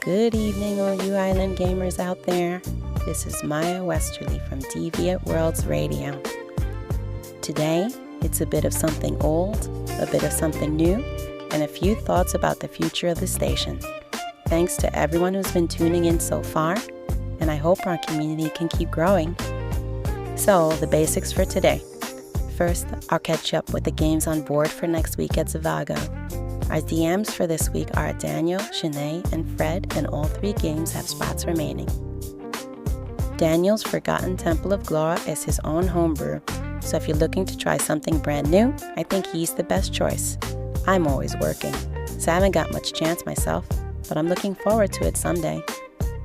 Good evening, all you island gamers out there. This is Maya Westerly from Deviant Worlds Radio. Today, it's a bit of something old, a bit of something new, and a few thoughts about the future of the station. Thanks to everyone who's been tuning in so far, and I hope our community can keep growing. So, the basics for today. First, I'll catch up with the games on board for next week at Zavago. Our DMs for this week are Daniel, Shanae, and Fred, and all three games have spots remaining. Daniel's Forgotten Temple of Glora is his own homebrew, so if you're looking to try something brand new, I think he's the best choice. I'm always working, so I haven't got much chance myself, but I'm looking forward to it someday.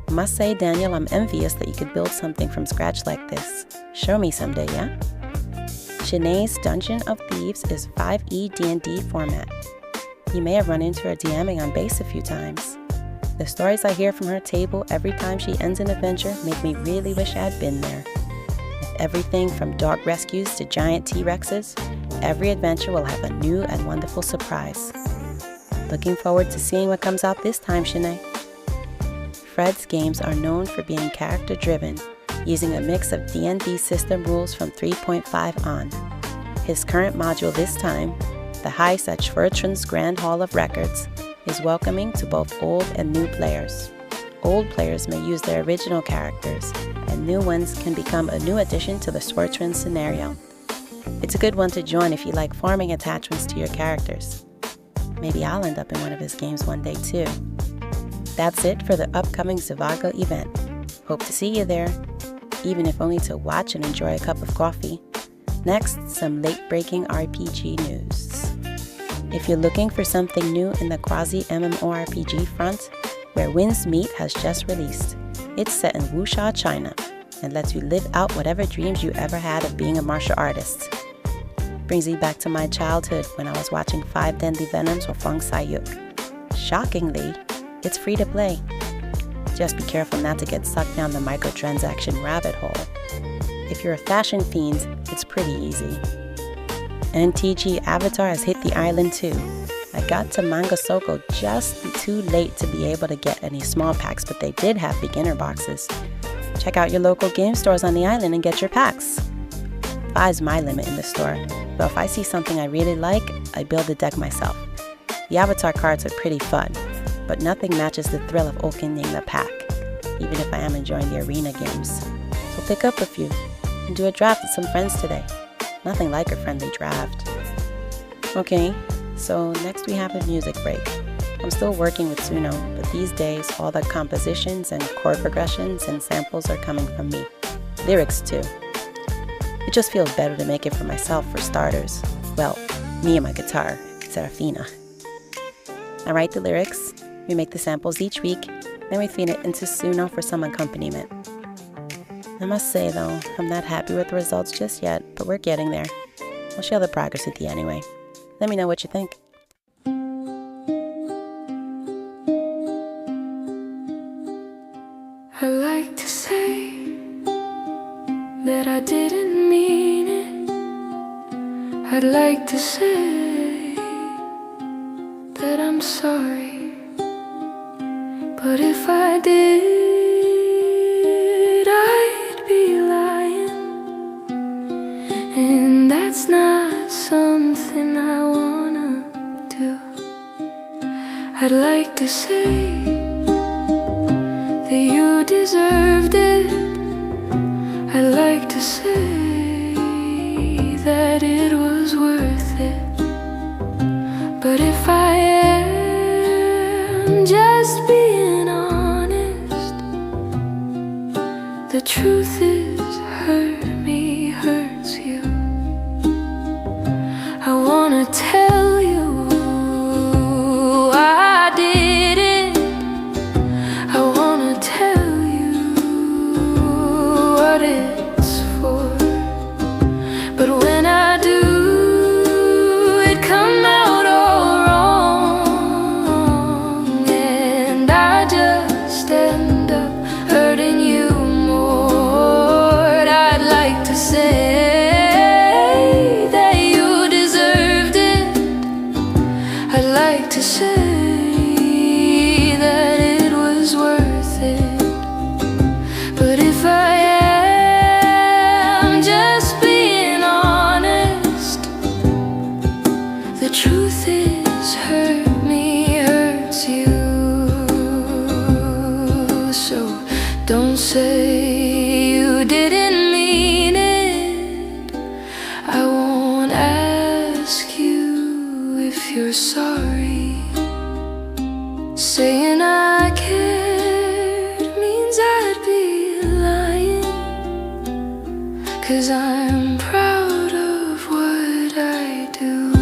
I must say, Daniel, I'm envious that you could build something from scratch like this. Show me someday, yeah? Shanae's Dungeon of Thieves is 5e D&D format. You may have run into her DMing on base a few times. The stories I hear from her table every time she ends an adventure make me really wish I had been there. With everything from dog rescues to giant T-Rexes, every adventure will have a new and wonderful surprise. Looking forward to seeing what comes out this time, Shanae. Fred's games are known for being character-driven, using a mix of D&D system rules from 3.5 on. His current module this time, the Heist at Schwertran's Grand Hall of Records, is welcoming to both old and new players. Old players may use their original characters, and new ones can become a new addition to the Schwertran scenario. It's a good one to join if you like farming attachments to your characters. Maybe I'll end up in one of his games one day too. That's it for the upcoming Zavago event. Hope to see you there, even if only to watch and enjoy a cup of coffee. Next, some late-breaking RPG news. If you're looking for something new in the quasi-MMORPG front, Where Winds Meet has just released. It's set in Wuxia, China, and lets you live out whatever dreams you ever had of being a martial artist. Brings me back to my childhood when I was watching 5 Deadly Venoms or Feng Sayuk. Shockingly, it's free to play. Just be careful not to get sucked down the microtransaction rabbit hole. If you're a fashion fiend, it's pretty easy. NTG Avatar has hit the island too. I got to Manga Soko just too late to be able to get any small packs, but they did have beginner boxes. Check out your local game stores on the island and get your packs. 5's my limit in the store, but if I see something I really like, I build a deck myself. The Avatar cards are pretty fun, but nothing matches the thrill of opening the pack, even if I am enjoying the arena games. So pick up a few and do a draft with some friends today. Nothing like a friendly draft. Okay, so next we have a music break. I'm still working with Suno, but these days all the compositions and chord progressions and samples are coming from me. Lyrics too. It just feels better to make it for myself for starters. Well, me and my guitar, Serafina. I write the lyrics, we make the samples each week, then we feed it into Suno for some accompaniment. I must say though, I'm not happy with the results just yet, but we're getting there. I'll share the progress with you anyway. Let me know what you think. I like to say that I didn't mean it. I'd like to say that I'm sorry. But if I did, I'd be lying. And that's not something I wanna do. I'd like to say that you deserved it. I'd like to say that it was worth it. But if I am just being honest, the truth is hurt me hurts you. I wanna tell you I did it. I wanna tell you what it's for. But when I do, it come out all wrong, and I just end up hurting you more. Saying I cared means I'd be lying, 'cause I'm proud of what I do.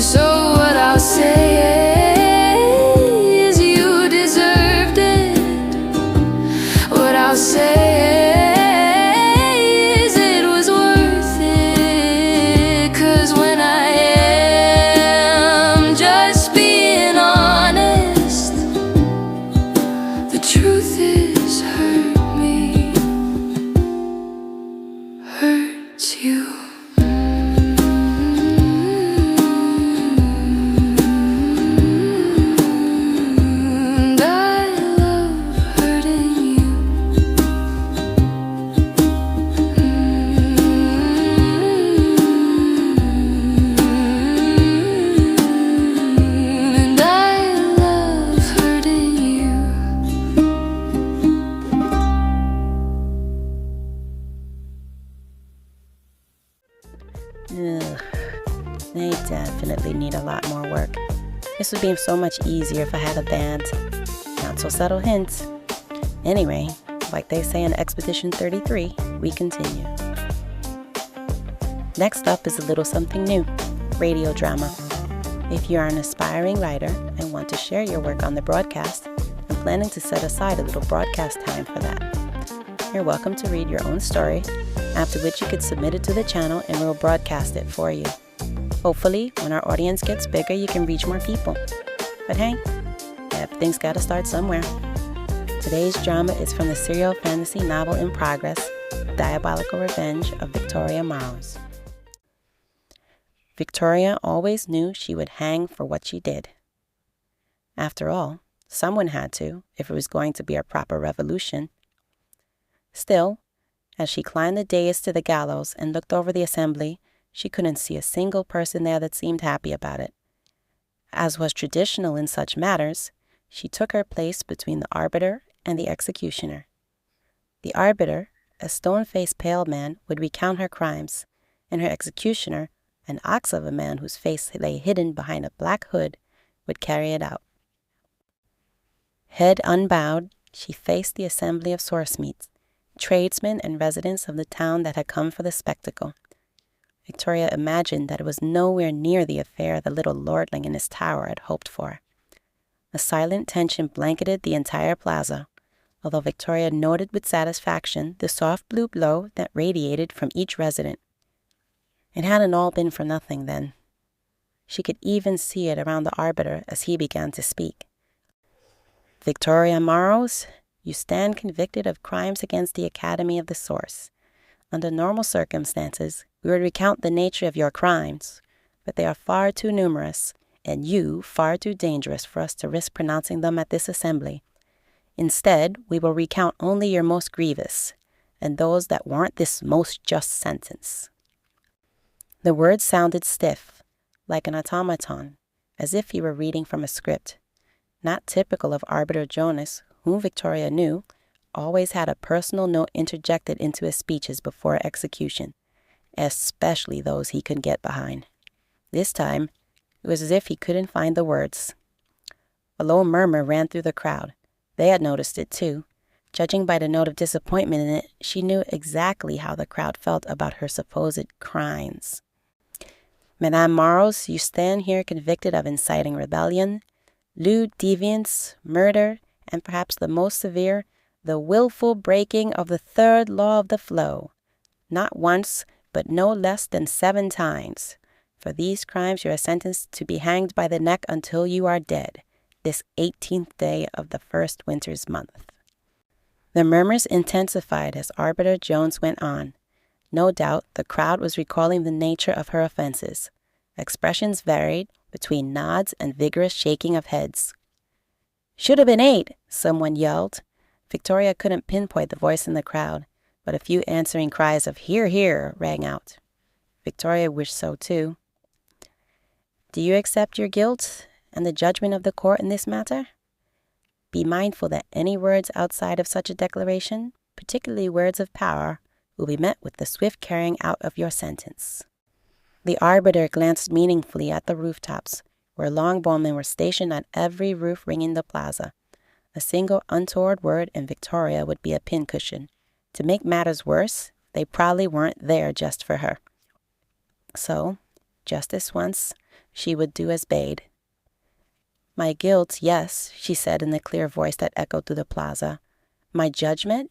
So what I'll say is you deserved it. What I'll say is it was worth it, 'cause when I am just being honest, the truth is hurt me, hurts you. And I love hurting you. And I love hurting you. Ugh, they definitely need a lot more work. This would be so much easier if I had a band. Not so subtle hints. Anyway, like they say in Expedition 33, we continue. Next up is a little something new, radio drama. If you are an aspiring writer and want to share your work on the broadcast, I'm planning to set aside a little broadcast time for that. You're welcome to read your own story, after which you could submit it to the channel and we'll broadcast it for you. Hopefully, when our audience gets bigger, you can reach more people. But hey, everything's gotta start somewhere. Today's drama is from the serial fantasy novel in progress, Diabolical Revenge of Victoria Morrows. Victoria always knew she would hang for what she did. After all, someone had to, if it was going to be a proper revolution. Still, as she climbed the dais to the gallows and looked over the assembly, she couldn't see a single person there that seemed happy about it. As was traditional in such matters, she took her place between the arbiter and the executioner. The arbiter, a stone-faced pale man, would recount her crimes, and her executioner, an ox of a man whose face lay hidden behind a black hood, would carry it out. Head unbowed, she faced the assembly of source-meats, tradesmen and residents of the town that had come for the spectacle. Victoria imagined that it was nowhere near the affair the little lordling in his tower had hoped for. A silent tension blanketed the entire plaza, although Victoria noted with satisfaction the soft blue glow that radiated from each resident. It hadn't all been for nothing, then. She could even see it around the arbiter as he began to speak. Victoria Morrows, you stand convicted of crimes against the Academy of the Source. Under normal circumstances, we would recount the nature of your crimes, but they are far too numerous, and you far too dangerous for us to risk pronouncing them at this assembly. Instead, we will recount only your most grievous, and those that warrant this most just sentence. The words sounded stiff, like an automaton, as if he were reading from a script. Not typical of Arbiter Jonas, whom Victoria knew, always had a personal note interjected into his speeches before execution, especially those he could get behind. This time, it was as if he couldn't find the words. A low murmur ran through the crowd. They had noticed it too. Judging by the note of disappointment in it, she knew exactly how the crowd felt about her supposed crimes. Madame Morrows, you stand here convicted of inciting rebellion, lewd deviance, murder, and perhaps the most severe, the willful breaking of the third law of the flow. Not once, but no less than 7 times. For these crimes you are sentenced to be hanged by the neck until you are dead, this 18th day of the first winter's month. The murmurs intensified as Arbiter Jones went on. No doubt the crowd was recalling the nature of her offenses. Expressions varied between nods and vigorous shaking of heads. "Should have been 8, someone yelled. Victoria couldn't pinpoint the voice in the crowd, but a few answering cries of "Hear, hear" rang out. Victoria wished so too. Do you accept your guilt and the judgment of the court in this matter? Be mindful that any words outside of such a declaration, particularly words of power, will be met with the swift carrying out of your sentence. The arbiter glanced meaningfully at the rooftops, where longbowmen were stationed on every roof ringing the plaza. A single untoward word in Victoria would be a pincushion. To make matters worse, they probably weren't there just for her. So, just this once, she would do as bade. My guilt, yes, she said in the clear voice that echoed through the plaza. My judgment?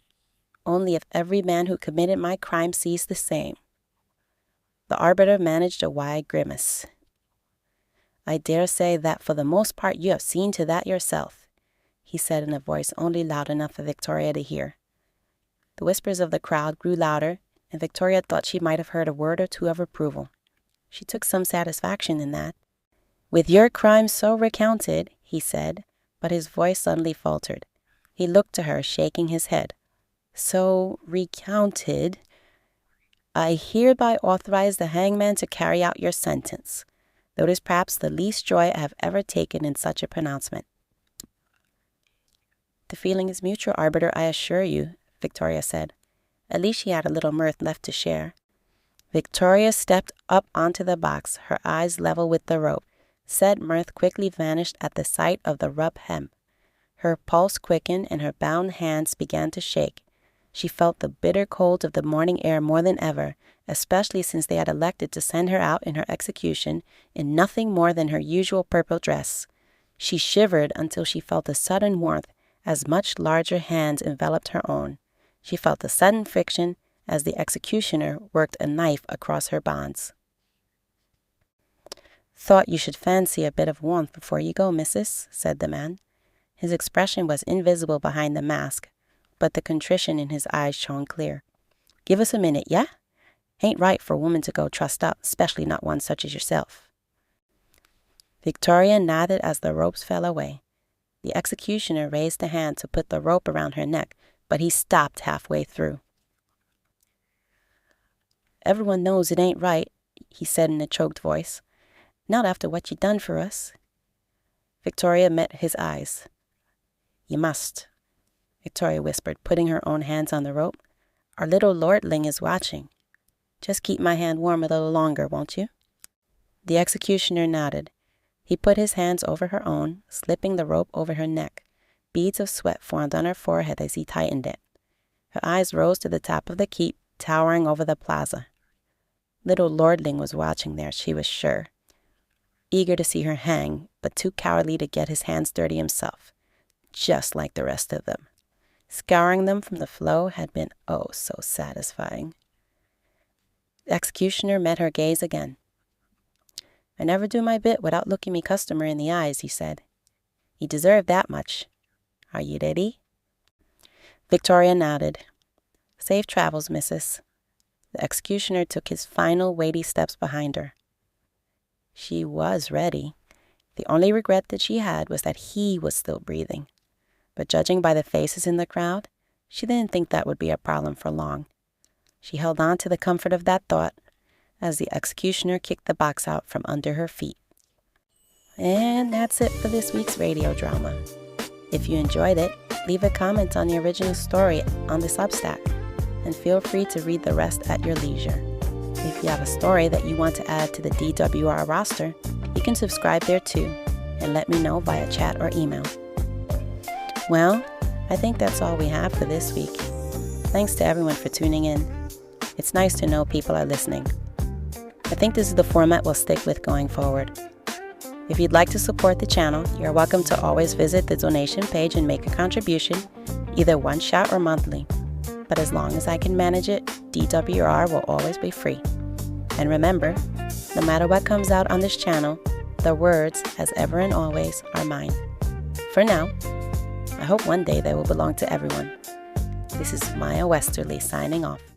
Only if every man who committed my crime sees the same. The arbiter managed a wide grimace. I dare say that for the most part you have seen to that yourself, he said in a voice only loud enough for Victoria to hear. The whispers of the crowd grew louder, and Victoria thought she might have heard a word or two of approval. She took some satisfaction in that. With your crime so recounted, he said, but his voice suddenly faltered. He looked to her, shaking his head. So recounted, I hereby authorize the hangman to carry out your sentence, though it is perhaps the least joy I have ever taken in such a pronouncement. The feeling is mutual, arbiter, I assure you, Victoria said. At least she had a little mirth left to share. Victoria stepped up onto the box, her eyes level with the rope. Said mirth quickly vanished at the sight of the rough hem. Her pulse quickened and her bound hands began to shake. She felt the bitter cold of the morning air more than ever, especially since they had elected to send her out in her execution in nothing more than her usual purple dress. She shivered until she felt a sudden warmth as much larger hands enveloped her own. She felt a sudden friction as the executioner worked a knife across her bonds. Thought you should fancy a bit of warmth before you go, missus, said the man. His expression was invisible behind the mask, but the contrition in his eyes shone clear. Give us a minute, yeah? Ain't right for a woman to go trussed up, especially not one such as yourself. Victoria nodded as the ropes fell away. The executioner raised a hand to put the rope around her neck, but he stopped halfway through. Everyone knows it ain't right, he said in a choked voice. Not after what you done for us. Victoria met his eyes. You must, Victoria whispered, putting her own hands on the rope. Our little lordling is watching. Just keep my hand warm a little longer, won't you? The executioner nodded. He put his hands over her own, slipping the rope over her neck. Beads of sweat formed on her forehead as he tightened it. Her eyes rose to the top of the keep, towering over the plaza. Little lordling was watching there, she was sure. Eager to see her hang, but too cowardly to get his hands dirty himself, just like the rest of them. Scouring them from the flow had been oh so satisfying. The executioner met her gaze again. I never do my bit without looking me customer in the eyes, he said. You deserve that much. Are you ready? Victoria nodded. Safe travels, missus. The executioner took his final weighty steps behind her. She was ready. The only regret that she had was that he was still breathing. But judging by the faces in the crowd, she didn't think that would be a problem for long. She held on to the comfort of that thought as the executioner kicked the box out from under her feet. And that's it for this week's radio drama. If you enjoyed it, leave a comment on the original story on the Substack, and feel free to read the rest at your leisure. If you have a story that you want to add to the DWR roster, you can subscribe there too, and let me know via chat or email. Well, I think that's all we have for this week. Thanks to everyone for tuning in. It's nice to know people are listening. I think this is the format we'll stick with going forward. If you'd like to support the channel, you're welcome to always visit the donation page and make a contribution, either one shot or monthly. But as long as I can manage it, DWR will always be free. And remember, no matter what comes out on this channel, the words, as ever and always, are mine. For now, I hope one day they will belong to everyone. This is Maya Westerly signing off.